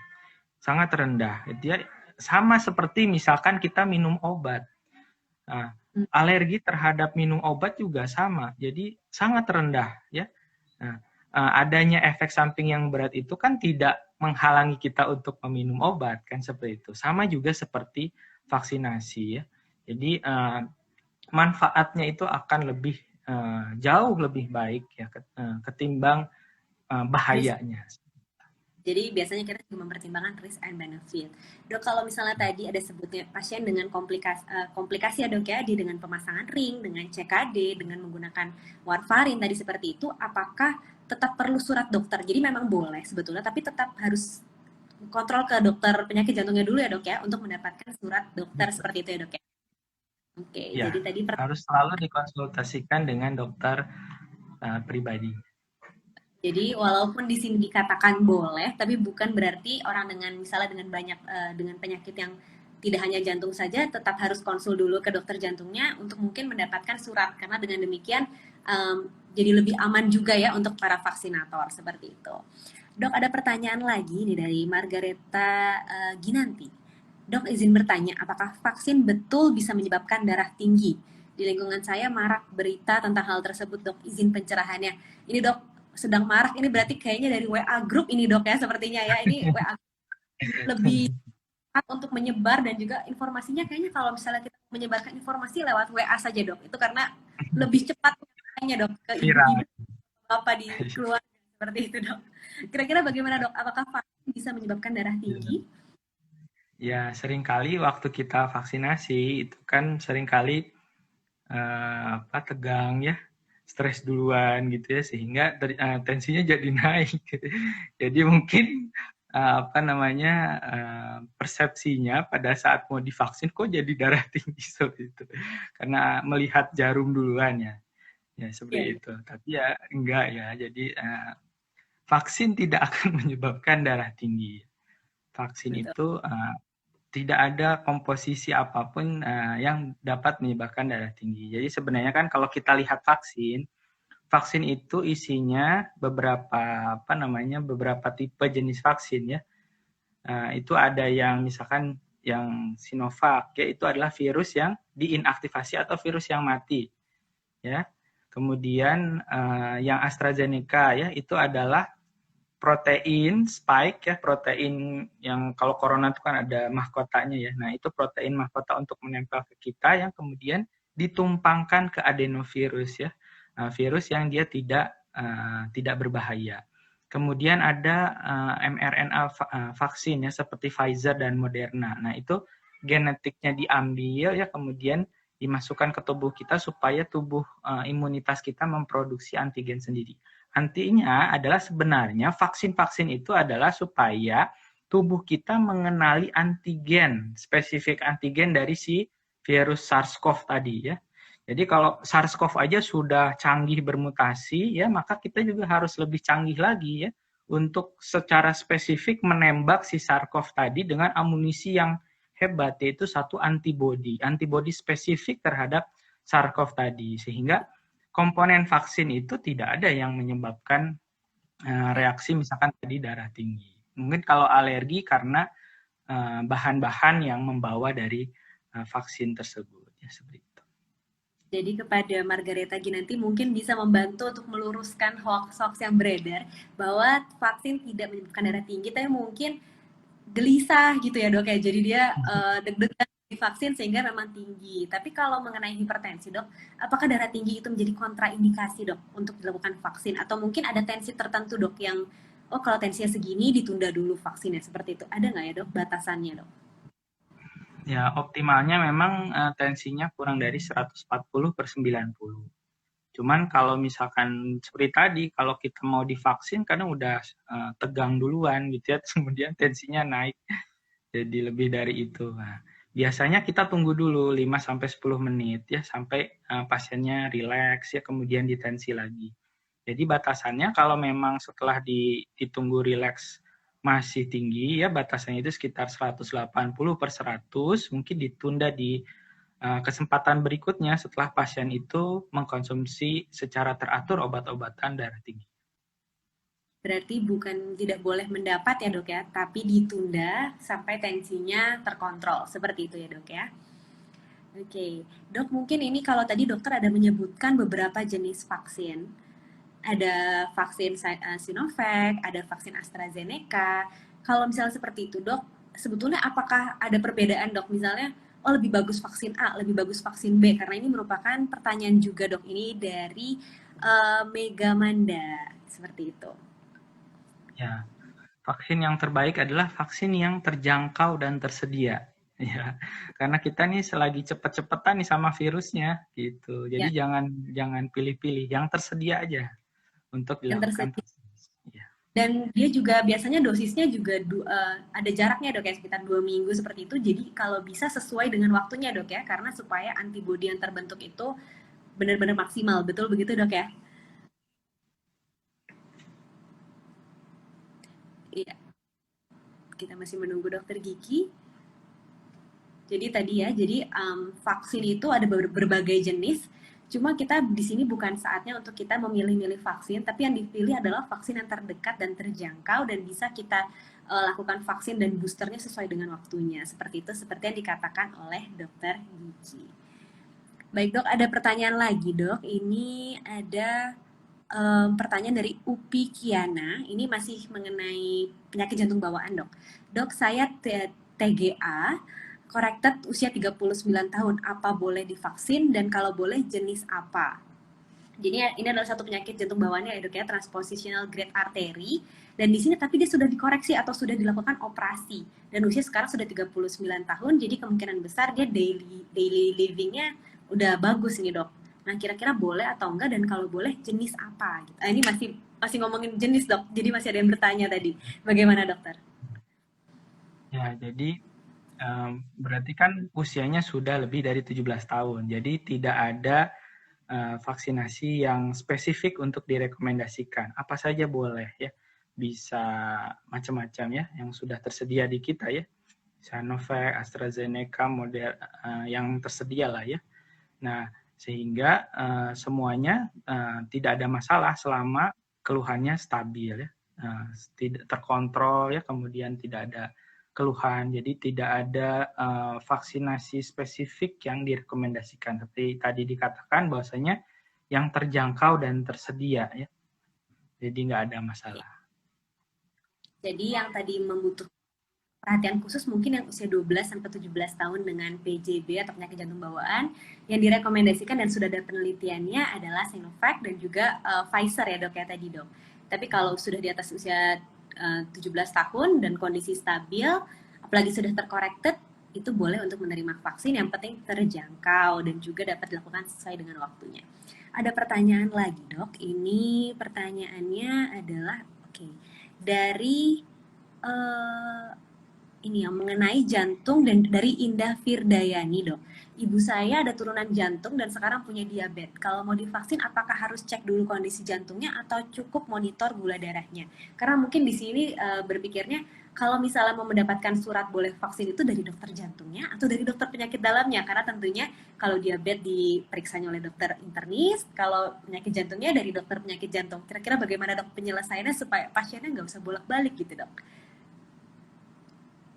S2: sangat rendah. Dia sama seperti misalkan kita minum obat. Nah, alergi terhadap minum obat juga sama. Jadi sangat rendah ya. Nah, adanya efek samping yang berat itu kan tidak menghalangi kita untuk meminum obat kan seperti itu. Sama juga seperti vaksinasi ya. Jadi manfaatnya itu akan lebih jauh lebih baik ya ketimbang bahayanya.
S1: Jadi biasanya kita juga mempertimbangkan risk and benefit. Dok, kalau misalnya tadi ada sebutnya pasien dengan komplikasi ya dok ya, dengan pemasangan ring, dengan CKD, dengan menggunakan warfarin tadi seperti itu, apakah tetap perlu surat dokter? Jadi memang boleh sebetulnya, tapi tetap harus kontrol ke dokter penyakit jantungnya dulu ya dok ya, untuk mendapatkan surat dokter seperti itu ya dok ya. Oke,
S2: Ya,
S1: jadi tadi
S2: harus selalu dikonsultasikan dengan dokter pribadi.
S1: jadi walaupun di sini dikatakan boleh, tapi bukan berarti orang dengan misalnya dengan banyak dengan penyakit yang tidak hanya jantung saja tetap harus konsul dulu ke dokter jantungnya untuk mungkin mendapatkan surat karena dengan demikian jadi lebih aman juga ya untuk para vaksinator seperti itu. Dok, ada pertanyaan lagi nih dari Margareta Ginanti. Dok, izin bertanya, apakah vaksin betul bisa menyebabkan darah tinggi? Di lingkungan saya marak berita tentang hal tersebut, dok. Izin pencerahannya. Ini dok, sedang marak ini berarti kayaknya dari WA group ini dok ya sepertinya ya. Ini WA lebih cepat untuk menyebar dan juga informasinya kayaknya kalau misalnya kita menyebarkan informasi lewat WA saja dok. Itu karena lebih cepat kayaknya dok ke
S2: Viral.
S1: ibu-ibu bapak di keluarga seperti itu dok. Kira-kira bagaimana dok? Apakah vaksin bisa menyebabkan darah tinggi?
S2: Ya, seringkali waktu kita vaksinasi itu kan seringkali tegang ya, stres duluan gitu ya, sehingga tensinya jadi naik. Jadi mungkin persepsinya pada saat mau divaksin kok jadi darah tinggi seperti itu, karena melihat jarum duluan ya, seperti
S1: Ya,
S2: itu. Tapi ya enggak ya, jadi vaksin tidak akan menyebabkan darah tinggi. Vaksin
S1: betul.
S2: itu tidak ada komposisi apapun yang dapat menyebabkan darah tinggi. Jadi sebenarnya kan kalau kita lihat vaksin, vaksin itu isinya beberapa tipe jenis vaksin ya. Itu ada yang misalkan yang Sinovac ya, itu adalah virus yang diinaktivasi atau virus yang mati ya. Kemudian yang AstraZeneca ya, itu adalah protein spike ya, protein yang kalau corona itu kan ada mahkotanya ya. Nah, itu protein mahkota untuk menempel ke kita yang kemudian ditumpangkan ke adenovirus ya. Virus yang dia tidak berbahaya. Kemudian ada mRNA vaksin ya seperti Pfizer dan Moderna. Nah, itu genetiknya diambil ya, kemudian dimasukkan ke tubuh kita supaya tubuh imunitas kita memproduksi antigen sendiri. Artinya adalah sebenarnya vaksin-vaksin itu adalah supaya tubuh kita mengenali antigen, spesifik antigen dari si virus SARS-CoV tadi ya. Jadi kalau SARS-CoV aja sudah canggih bermutasi ya, maka kita juga harus lebih canggih lagi ya untuk secara spesifik menembak si SARS-CoV tadi dengan amunisi yang hebat, yaitu satu antibody spesifik terhadap SARS-CoV tadi, sehingga komponen vaksin itu tidak ada yang menyebabkan reaksi misalkan tadi darah tinggi. Mungkin kalau alergi karena bahan-bahan yang membawa dari vaksin tersebut ya, seperti itu.
S1: Jadi kepada Margareta Ginanti mungkin bisa membantu untuk meluruskan hoax-hoax yang beredar bahwa vaksin tidak menyebabkan darah tinggi, tapi mungkin gelisah gitu ya dok ya. Jadi dia deg-degan divaksin sehingga memang tinggi. Tapi kalau mengenai hipertensi dok, apakah darah tinggi itu menjadi kontraindikasi dok untuk dilakukan vaksin? Atau mungkin ada tensi tertentu dok yang, oh kalau tensinya segini ditunda dulu vaksinnya seperti itu. Ada nggak ya dok batasannya dok?
S2: Ya, optimalnya memang tensinya kurang dari 140/90. Cuman kalau misalkan seperti tadi, kalau kita mau divaksin karena udah tegang duluan gitu ya, kemudian tensinya naik jadi lebih dari itu. Nah, biasanya kita tunggu dulu 5-10 menit ya sampai pasiennya rileks ya, kemudian ditensi lagi. Jadi batasannya kalau memang setelah ditunggu rileks masih tinggi ya, batasannya itu sekitar 180/100, mungkin ditunda di kesempatan berikutnya setelah pasien itu mengkonsumsi secara teratur obat-obatan darah tinggi.
S1: Berarti bukan tidak boleh mendapat ya dok ya, tapi ditunda sampai tensinya terkontrol. Seperti itu ya dok ya. Oke, dok mungkin ini kalau tadi dokter ada menyebutkan beberapa jenis vaksin. Ada vaksin Sinovac, ada vaksin AstraZeneca. Kalau misalnya seperti itu dok, sebetulnya apakah ada perbedaan dok? Misalnya, oh lebih bagus vaksin A, lebih bagus vaksin B. Karena ini merupakan pertanyaan juga dok, ini dari Megamanda. Seperti itu.
S2: Ya, vaksin yang terbaik adalah vaksin yang terjangkau dan tersedia. Ya, karena kita nih selagi cepet-cepetan nih sama virusnya gitu. Jadi
S1: Ya,
S2: jangan jangan pilih-pilih, yang tersedia aja untuk
S1: yang
S2: dilakukan
S1: tersedia.
S2: vaksinasi. Ya.
S1: Dan dia juga biasanya dosisnya juga ada jaraknya dok ya sekitar 2 minggu seperti itu. Jadi kalau bisa sesuai dengan waktunya dok ya, karena supaya antibodi yang terbentuk itu benar-benar maksimal. Betul begitu dok ya? Iya. Kita masih menunggu dokter Gigi. Jadi tadi ya, jadi vaksin itu ada berbagai jenis. Cuma kita di sini bukan saatnya untuk kita memilih-milih vaksin, tapi yang dipilih adalah vaksin yang terdekat dan terjangkau dan bisa kita lakukan vaksin dan boosternya sesuai dengan waktunya. Seperti itu, seperti yang dikatakan oleh dokter Gigi. Baik dok, ada pertanyaan lagi dok. Ini ada pertanyaan dari Upi Kiana. Ini masih mengenai penyakit jantung bawaan dok. Dok, saya TGA, corrected usia 39 tahun. Apa boleh divaksin dan kalau boleh jenis apa? Jadi ini adalah satu penyakit jantung bawaannya ya dok ya, transpositional grade artery. Dan di sini tapi dia sudah dikoreksi atau sudah dilakukan operasi. Dan usia sekarang sudah 39 tahun, jadi kemungkinan besar dia daily livingnya udah bagus ini dok. Nah kira-kira boleh atau enggak dan kalau boleh jenis apa? Gitu. Ini masih masih ngomongin jenis dok, jadi masih ada yang bertanya tadi. Bagaimana dokter?
S2: Ya, jadi berarti kan usianya sudah lebih dari 17 tahun. Jadi tidak ada vaksinasi yang spesifik untuk direkomendasikan. Apa saja boleh ya. Bisa macam-macam ya yang sudah tersedia di kita ya. Sinovac, AstraZeneca, model yang tersedia lah ya. Nah, sehingga semuanya tidak ada masalah selama keluhannya stabil ya. Tidak terkontrol ya, kemudian tidak ada keluhan. Jadi tidak ada vaksinasi spesifik yang direkomendasikan. Seperti tadi dikatakan bahwasanya yang terjangkau dan tersedia ya. Jadi nggak ada masalah.
S1: Jadi yang tadi membutuhkan perhatian khusus mungkin yang usia 12 sampai 17 tahun dengan PJB atau penyakit jantung bawaan yang direkomendasikan dan sudah ada penelitiannya adalah Sinovac dan juga Pfizer ya dok ya tadi dok. Tapi kalau sudah di atas usia 17 tahun dan kondisi stabil, apalagi sudah terkorekted, itu boleh untuk menerima vaksin yang penting terjangkau dan juga dapat dilakukan sesuai dengan waktunya. Ada pertanyaan lagi dok, ini pertanyaannya adalah oke, okay, dari eh, ini yang mengenai jantung dan dari Indah Firdayani dok. Ibu saya ada turunan jantung dan sekarang punya diabetes. Kalau mau divaksin, apakah harus cek dulu kondisi jantungnya atau cukup monitor gula darahnya? Karena mungkin di sini berpikirnya kalau misalnya mau mendapatkan surat boleh vaksin itu dari dokter jantungnya atau dari dokter penyakit dalamnya. Karena tentunya kalau diabetes diperiksanya oleh dokter internis, kalau penyakit jantungnya dari dokter penyakit jantung. Kira-kira bagaimana dok penyelesaiannya supaya pasiennya nggak usah bolak-balik gitu dok?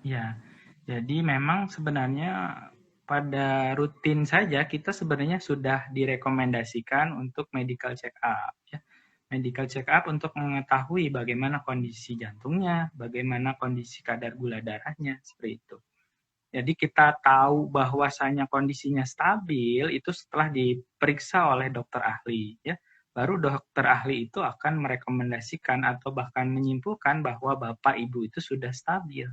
S2: Ya, jadi memang sebenarnya pada rutin saja kita sebenarnya sudah direkomendasikan untuk medical check up ya. Medical check up untuk mengetahui bagaimana kondisi jantungnya, bagaimana kondisi kadar gula darahnya, seperti itu. Jadi kita tahu bahwasanya kondisinya stabil itu setelah diperiksa oleh dokter ahli ya. Baru dokter ahli itu akan merekomendasikan atau bahkan menyimpulkan bahwa Bapak Ibu itu sudah stabil.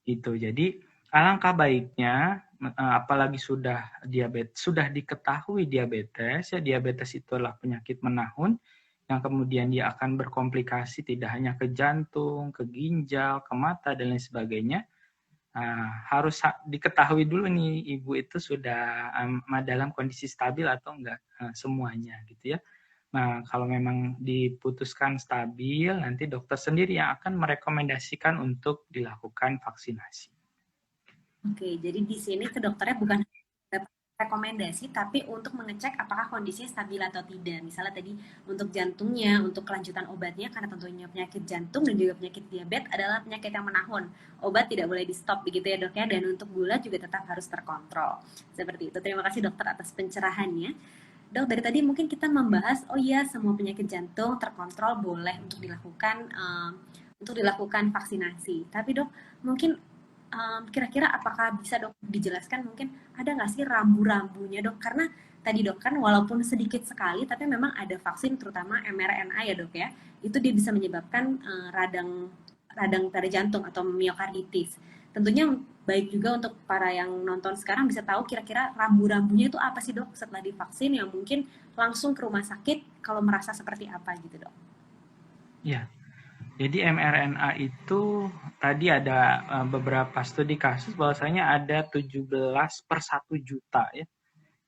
S2: Gitu. Jadi alangkah baiknya apalagi sudah diketahui diabetes ya, diabetes itu adalah penyakit menahun yang kemudian dia akan berkomplikasi tidak hanya ke jantung, ke ginjal, ke mata dan lain sebagainya. Harus diketahui dulu nih ibu itu sudah dalam kondisi stabil atau enggak semuanya gitu ya. Nah, kalau memang diputuskan stabil, nanti dokter sendiri yang akan merekomendasikan untuk dilakukan vaksinasi.
S1: Oke, jadi di sini ke dokternya bukan rekomendasi, tapi untuk mengecek apakah kondisinya stabil atau tidak. Misalnya tadi untuk jantungnya, untuk kelanjutan obatnya, karena tentunya penyakit jantung dan juga penyakit diabetes adalah penyakit yang menahun. Obat tidak boleh di stop begitu ya dok ya, dan untuk gula juga tetap harus terkontrol. Seperti itu. Terima kasih dokter atas pencerahannya. Dok, dari tadi mungkin kita membahas, oh iya semua penyakit jantung terkontrol boleh untuk dilakukan vaksinasi. Tapi dok, mungkin kira-kira apakah bisa dok dijelaskan mungkin ada nggak sih rambu-rambunya dok? Karena tadi dok kan walaupun sedikit sekali tapi memang ada vaksin terutama mRNA ya dok ya, itu dia bisa menyebabkan radang pada jantung atau miokarditis. Tentunya baik juga untuk para yang nonton sekarang bisa tahu kira-kira rambu-rambunya itu apa sih dok setelah divaksin yang mungkin langsung ke rumah sakit kalau merasa seperti apa gitu dok?
S2: Ya, jadi mRNA itu tadi ada beberapa studi kasus bahwasanya ada 17/1 juta ya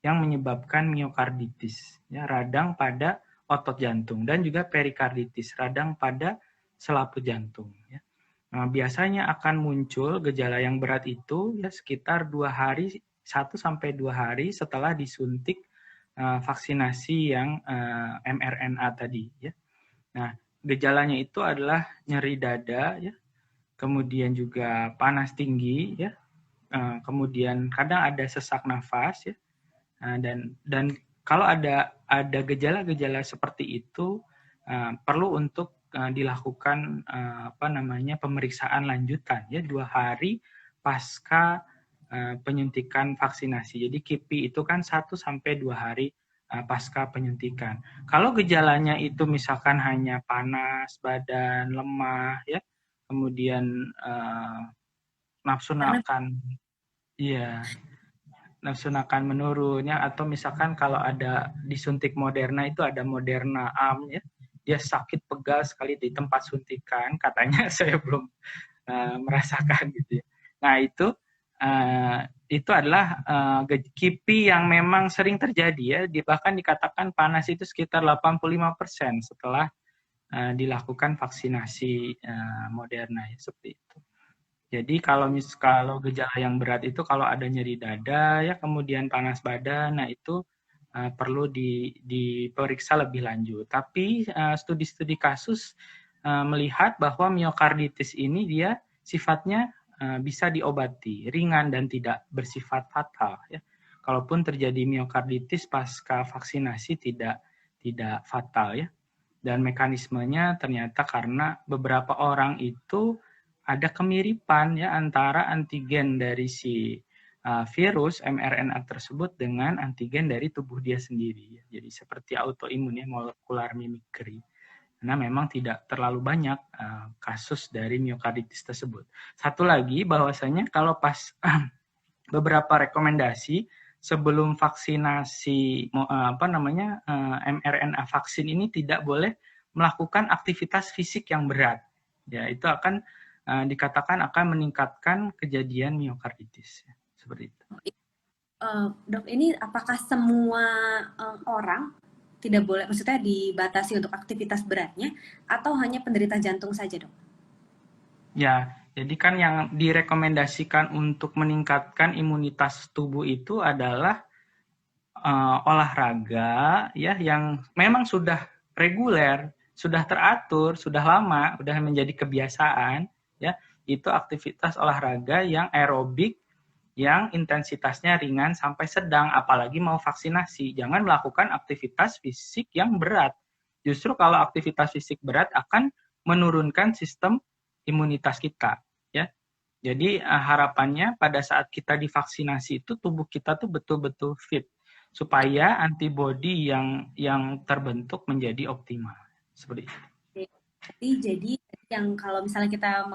S2: yang menyebabkan miokarditis ya, radang pada otot jantung dan juga perikarditis, radang pada selaput jantung ya. Nah, biasanya akan muncul gejala yang berat itu ya sekitar 2 hari, 1-2 hari setelah disuntik vaksinasi yang mRNA tadi ya. Nah, gejalanya itu adalah nyeri dada ya, kemudian juga panas tinggi ya, kemudian kadang ada sesak nafas ya, dan kalau ada gejala-gejala seperti itu perlu untuk dilakukan pemeriksaan lanjutan ya 2 hari pasca penyuntikan vaksinasi. Jadi KIPI itu kan 1-2 hari pasca penyuntikan. Kalau gejalanya itu misalkan hanya panas, badan, lemah, ya, kemudian nafsu makan, iya, nafsu makan menurun, ya, atau misalkan kalau ada disuntik Moderna itu ada Moderna AM, ya, dia sakit pegal sekali di tempat suntikan, katanya saya belum merasakan gitu ya. Nah itu adalah KIPI yang memang sering terjadi ya, bahkan dikatakan panas itu sekitar 85% setelah dilakukan vaksinasi Moderna ya, seperti itu. Jadi kalau gejala yang berat itu kalau ada nyeri dada ya, kemudian panas badan, nah itu perlu diperiksa lebih lanjut. Tapi studi-studi kasus melihat bahwa miokarditis ini dia sifatnya bisa diobati, ringan dan tidak bersifat fatal. Ya. Kalaupun terjadi miokarditis pasca vaksinasi tidak fatal ya. Dan mekanismenya ternyata karena beberapa orang itu ada kemiripan ya antara antigen dari si virus mRNA tersebut dengan antigen dari tubuh dia sendiri. Ya. Jadi seperti autoimun ya, molecular mimicry. Karena memang tidak terlalu banyak kasus dari miokarditis tersebut. Satu lagi bahwasanya kalau pas beberapa rekomendasi sebelum vaksinasi mRNA vaksin ini tidak boleh melakukan aktivitas fisik yang berat. Ya, itu akan dikatakan akan meningkatkan kejadian miokarditis. Ya, seperti itu.
S1: Dok, ini apakah semua orang tidak boleh, maksudnya dibatasi untuk aktivitas beratnya atau hanya penderita jantung saja dok?
S2: Ya, jadi kan yang direkomendasikan untuk meningkatkan imunitas tubuh itu adalah olahraga ya yang memang sudah reguler, sudah teratur, sudah lama, sudah menjadi kebiasaan ya, itu aktivitas olahraga yang aerobik yang intensitasnya ringan sampai sedang, apalagi mau vaksinasi. Jangan melakukan aktivitas fisik yang berat. Justru kalau aktivitas fisik berat akan menurunkan sistem imunitas kita, ya. Jadi harapannya pada saat kita divaksinasi itu tubuh kita tuh betul-betul fit supaya antibodi yang terbentuk menjadi optimal. Seperti itu.
S1: Jadi yang kalau misalnya kita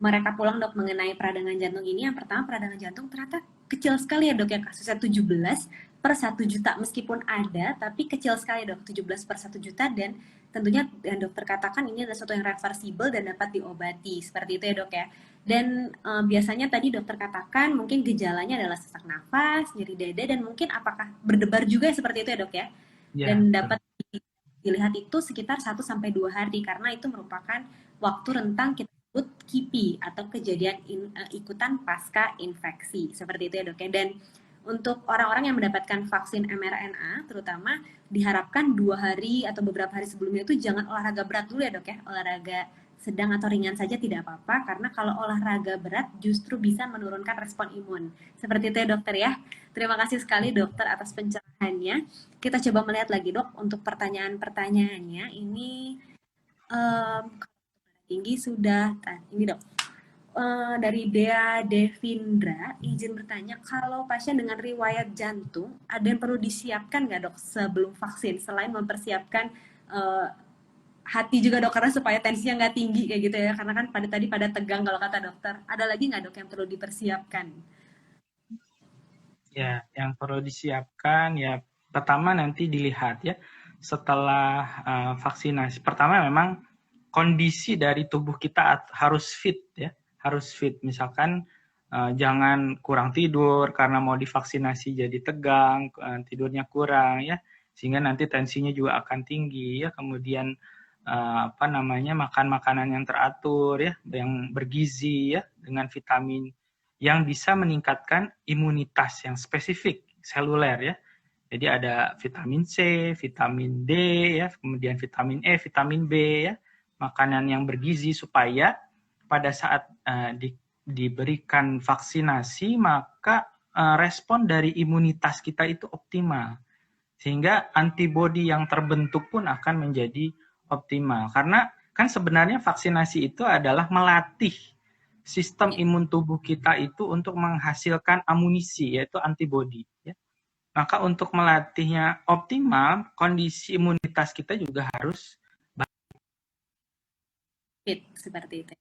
S1: merekap ulang dok mengenai peradangan jantung ini, yang pertama peradangan jantung ternyata kecil sekali ya dok ya, kasusnya 17/1 juta, meskipun ada tapi kecil sekali dok, 17/1 juta, dan tentunya yang dokter katakan ini adalah sesuatu yang reversible dan dapat diobati, seperti itu ya dok ya. Dan biasanya tadi dokter katakan mungkin gejalanya adalah sesak nafas, nyeri dada, dan mungkin apakah berdebar juga seperti itu ya dok ya,
S2: Ya,
S1: dan
S2: betul.
S1: dapat dilihat itu sekitar 1 sampai 2 hari, karena itu merupakan waktu rentang kita sebut KIPI atau kejadian ikutan pasca infeksi, seperti itu ya dok ya. Dan untuk orang-orang yang mendapatkan vaksin mRNA terutama diharapkan 2 hari atau beberapa hari sebelumnya itu jangan olahraga berat dulu ya dok ya, olahraga sedang atau ringan saja tidak apa-apa, karena kalau olahraga berat justru bisa menurunkan respon imun, seperti itu ya dokter ya. Terima kasih sekali dokter atas pencerahannya. Kita coba melihat lagi dok untuk pertanyaan-pertanyaannya. Ini tinggi sudah. Ini dok. Dari Dea Devindra izin bertanya, kalau pasien dengan riwayat jantung ada yang perlu disiapkan nggak dok sebelum vaksin, selain mempersiapkan hati juga dok, karena supaya tensinya nggak tinggi kayak gitu ya, karena kan pada tegang kalau kata dokter. Ada lagi nggak dok yang perlu dipersiapkan?
S2: Ya, yang perlu disiapkan ya pertama nanti dilihat ya setelah vaksinasi. Pertama memang kondisi dari tubuh kita harus fit ya, harus fit. Misalkan jangan kurang tidur karena mau divaksinasi jadi tegang, tidurnya kurang ya, sehingga nanti tensinya juga akan tinggi ya. Kemudian makan makanan yang teratur ya, yang bergizi ya, dengan vitamin yang bisa meningkatkan imunitas yang spesifik seluler ya. Jadi ada vitamin C, vitamin D ya, kemudian vitamin E, vitamin B ya. Makanan yang bergizi supaya pada saat diberikan vaksinasi maka respon dari imunitas kita itu optimal. Sehingga antibodi yang terbentuk pun akan menjadi optimal. Karena kan sebenarnya vaksinasi itu adalah melatih sistem imun tubuh kita itu untuk menghasilkan amunisi, yaitu antibodi. Ya. Maka untuk melatihnya optimal, kondisi imunitas kita juga harus
S1: Fit, seperti itu.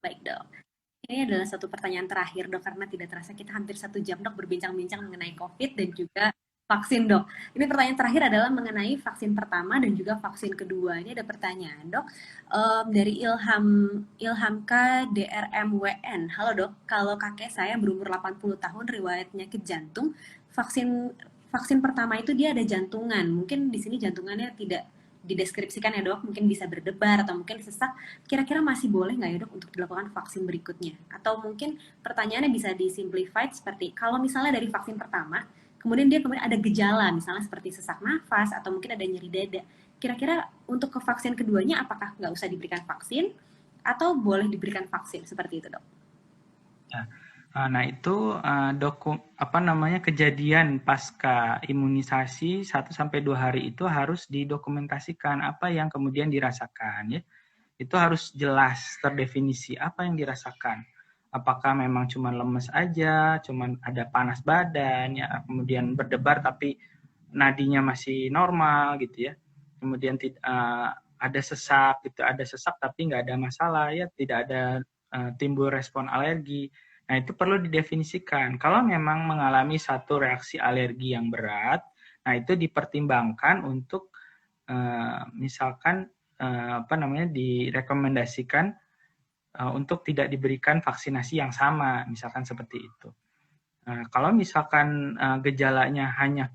S1: Baik dok. Ini adalah satu pertanyaan terakhir dok, karena tidak terasa kita hampir 1 jam dok berbincang-bincang mengenai COVID dan juga vaksin dok. Ini pertanyaan terakhir adalah mengenai vaksin pertama dan juga vaksin kedua. Ini ada pertanyaan dok dari Ilham K DRMWN. Halo dok, kalau kakek saya berumur 80 tahun riwayat penyakit jantung, vaksin vaksin pertama itu dia ada jantungan. Mungkin di sini jantungannya tidak dideskripsikan ya dok, mungkin bisa berdebar atau mungkin sesak. Kira-kira masih boleh nggak ya dok untuk dilakukan vaksin berikutnya? Atau mungkin pertanyaannya bisa disimplified seperti, kalau misalnya dari vaksin pertama, kemudian ada gejala, misalnya seperti sesak nafas atau mungkin ada nyeri dada. Kira-kira untuk ke vaksin keduanya apakah nggak usah diberikan vaksin atau boleh diberikan vaksin seperti itu dok?
S2: ya. Nah itu kejadian pasca imunisasi 1-2 hari itu harus didokumentasikan apa yang kemudian dirasakan ya. Itu harus jelas terdefinisi apa yang dirasakan. Apakah memang cuma lemes aja, cuma ada panas badan, ya, kemudian berdebar tapi nadinya masih normal gitu ya. Kemudian ada sesak, gitu, ada sesak tapi nggak ada masalah ya, tidak ada timbul respon alergi. Nah itu perlu didefinisikan. Kalau memang mengalami satu reaksi alergi yang berat, nah itu dipertimbangkan untuk misalkan direkomendasikan untuk tidak diberikan vaksinasi yang sama, misalkan seperti itu. Kalau misalkan gejalanya hanya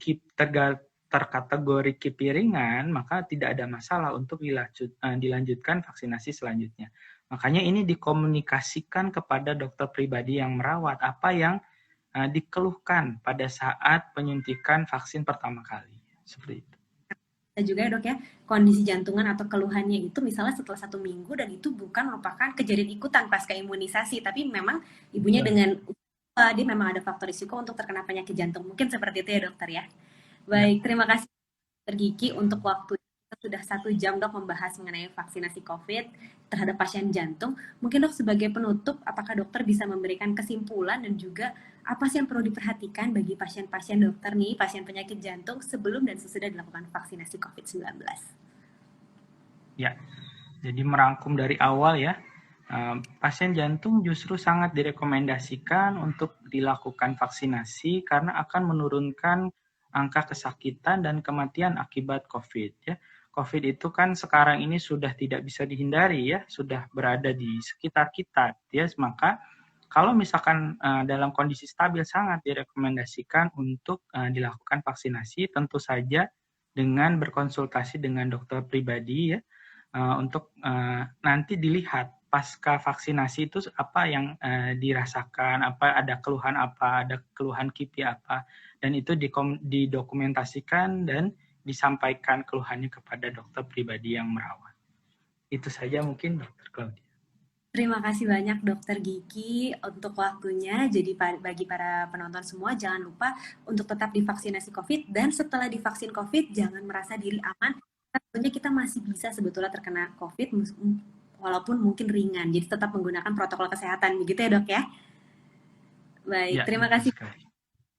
S2: terkategori KIPI ringan, maka tidak ada masalah untuk dilanjutkan vaksinasi selanjutnya. Makanya ini dikomunikasikan kepada dokter pribadi yang merawat apa yang dikeluhkan pada saat penyuntikan vaksin pertama kali. Seperti itu.
S1: Dan juga ya dok ya, kondisi jantungan atau keluhannya itu misalnya setelah 1 minggu dan itu bukan merupakan kejadian ikutan pasca imunisasi, tapi memang ibunya
S2: Betul.
S1: dengan dia memang ada faktor risiko untuk terkena penyakit jantung. Mungkin seperti itu ya dokter ya.
S2: Ya.
S1: Baik, terima kasih Dokter Gigi untuk waktu kita sudah 1 jam dok membahas mengenai vaksinasi COVID terhadap pasien jantung. Mungkin dok sebagai penutup, apakah dokter bisa memberikan kesimpulan dan juga apa sih yang perlu diperhatikan bagi pasien-pasien dokter nih, pasien penyakit jantung sebelum dan sesudah dilakukan vaksinasi COVID-19?
S2: Ya, jadi merangkum dari awal ya, pasien jantung justru sangat direkomendasikan untuk dilakukan vaksinasi karena akan menurunkan angka kesakitan dan kematian akibat COVID ya. COVID itu kan sekarang ini sudah tidak bisa dihindari ya, sudah berada di sekitar kita ya, maka kalau misalkan dalam kondisi stabil sangat direkomendasikan untuk dilakukan vaksinasi, tentu saja dengan berkonsultasi dengan dokter pribadi ya, untuk nanti dilihat pasca vaksinasi itu apa yang dirasakan, apa ada keluhan KIPI apa, dan itu didokumentasikan dan disampaikan keluhannya kepada dokter pribadi yang merawat. Itu saja mungkin dokter Claudia.
S1: Terima kasih banyak Dokter Gigi untuk waktunya. Jadi bagi para penonton semua jangan lupa untuk tetap divaksinasi COVID dan setelah divaksin COVID jangan merasa diri aman. Tentunya kita masih bisa sebetulnya terkena COVID walaupun mungkin ringan. Jadi tetap menggunakan protokol kesehatan begitu ya dok ya. Baik,
S2: Ya,
S1: terima
S2: betul
S1: kasih.
S2: sekali.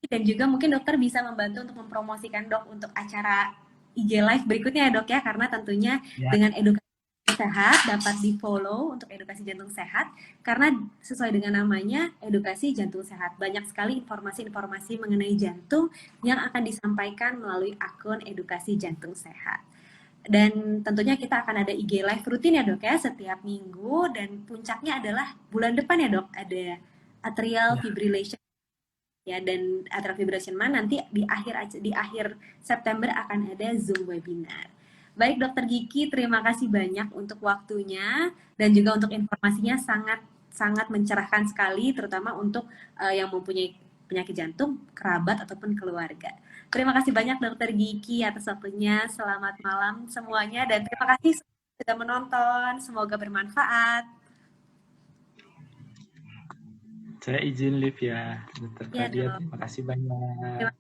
S1: Dan juga mungkin dokter bisa membantu untuk mempromosikan dok untuk acara IG Live berikutnya ya dok ya. Karena tentunya
S2: Ya,
S1: dengan edukasi sehat dapat di follow untuk edukasi jantung sehat karena sesuai dengan namanya edukasi jantung sehat banyak sekali informasi-informasi mengenai jantung yang akan disampaikan melalui akun edukasi jantung sehat dan tentunya kita akan ada IG live rutin ya dok ya setiap minggu dan puncaknya adalah bulan depan ya dok ada atrial
S2: ya.
S1: fibrillation ya dan atrial fibrillation nanti di akhir September akan ada Zoom webinar. Baik Dokter Gigi, terima kasih banyak untuk waktunya dan juga untuk informasinya sangat sangat mencerahkan sekali terutama untuk yang mempunyai penyakit jantung, kerabat ataupun keluarga. Terima kasih banyak Dokter Gigi atas waktunya. Selamat malam semuanya dan terima kasih sudah menonton. Semoga bermanfaat.
S2: Saya izin live ya, dokter
S1: Ya
S2: Claudia.
S1: dok.
S2: Terima kasih banyak.
S1: Terima